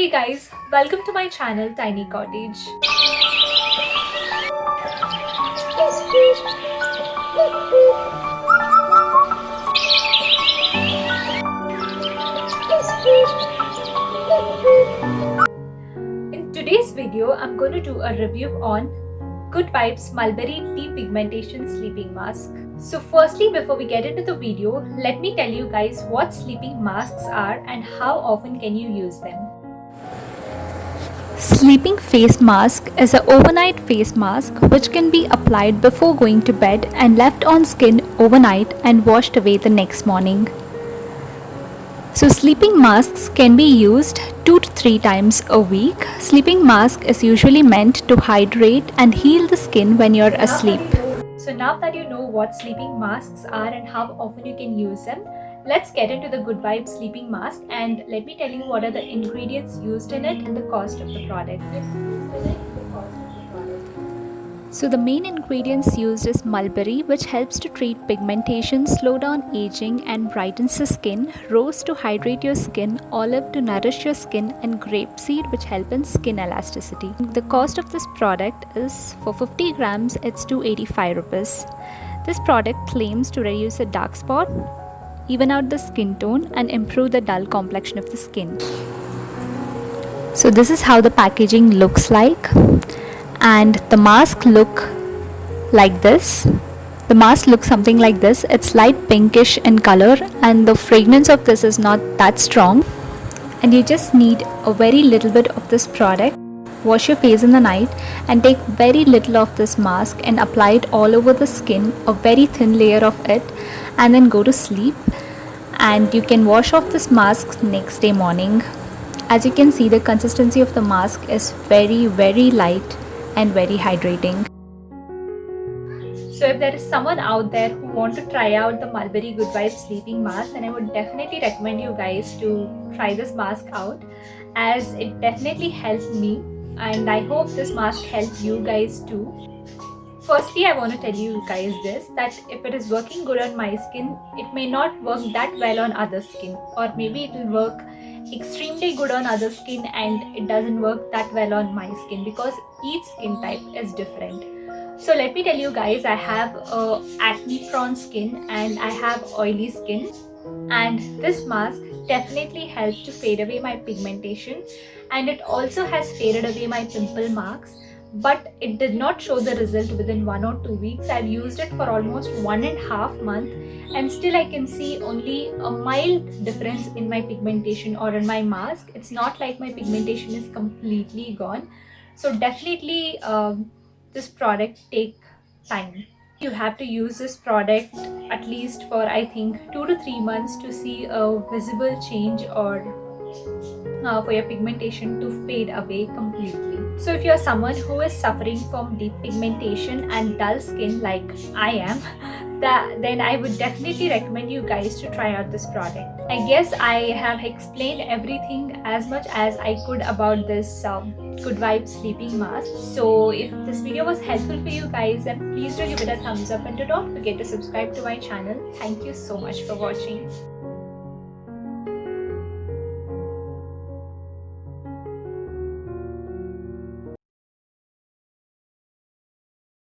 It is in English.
Hey guys, welcome to my channel Tiny Cottage. In today's video, I'm going to do a review on Good Vibes Mulberry Depigmentation Sleeping Mask. So firstly, before we get into the video, let me tell you guys what sleeping masks are and how often can you use them. Sleeping face mask is an overnight face mask which can be applied before going to bed and left on skin overnight and washed away the next morning. So sleeping masks can be used 2 to 3 times a week. Sleeping mask is usually meant to hydrate and heal the skin when you're asleep. So now that you know what sleeping masks are and how often you can use them, let's get into the Good Vibes sleeping mask and let me tell you what are the ingredients used in it and the cost of the product. So the main ingredients used is mulberry, which helps to treat pigmentation, slow down aging and brightens the skin, rose to hydrate your skin, olive to nourish your skin, and grapeseed which help in skin elasticity. The cost of this product is for 50 grams it's 285 rupees. This product claims to reduce a dark spot, even out the skin tone and improve the dull complexion of the skin. So this is how the packaging looks like. And the mask look like this. The mask looks something like this. It's light pinkish in color and the fragrance of this is not that strong. And you just need a very little bit of this product. Wash your face in the night and take very little of this mask and apply it all over the skin, a very thin layer of it, and then go to sleep. And you can wash off this mask next day morning. As you can see, the consistency of the mask is very light and very hydrating. So if there is someone out there who want to try out the Mulberry Good Vibes sleeping mask, then I would definitely recommend you guys to try this mask out, as it definitely helped me and I hope this mask helped you guys too. Firstly, I want to tell you guys this, that if it is working good on my skin, it may not work that well on other skin, or maybe it will work extremely good on other skin and it doesn't work that well on my skin, because each skin type is different. So let me tell you guys, I have acne prone skin and I have oily skin, and this mask definitely helped to fade away my pigmentation, and it also has faded away my pimple marks, but it did not show the result within 1 or 2 weeks. I've used it for almost 1.5 months and still I can see only a mild difference in my pigmentation or in my mask. It's not like my pigmentation is completely gone. So definitely this product take time. You have to use this product at least for I think 2 to 3 months to see a visible change, or for your pigmentation to fade away completely. So if you're someone who is suffering from deep pigmentation and dull skin like I am, then I would definitely recommend you guys to try out this product. I guess I have explained everything as much as I could about this Good Vibes sleeping mask. So if this video was helpful for you guys, then please do give it a thumbs up and do not forget to subscribe to my channel. Thank you so much for watching.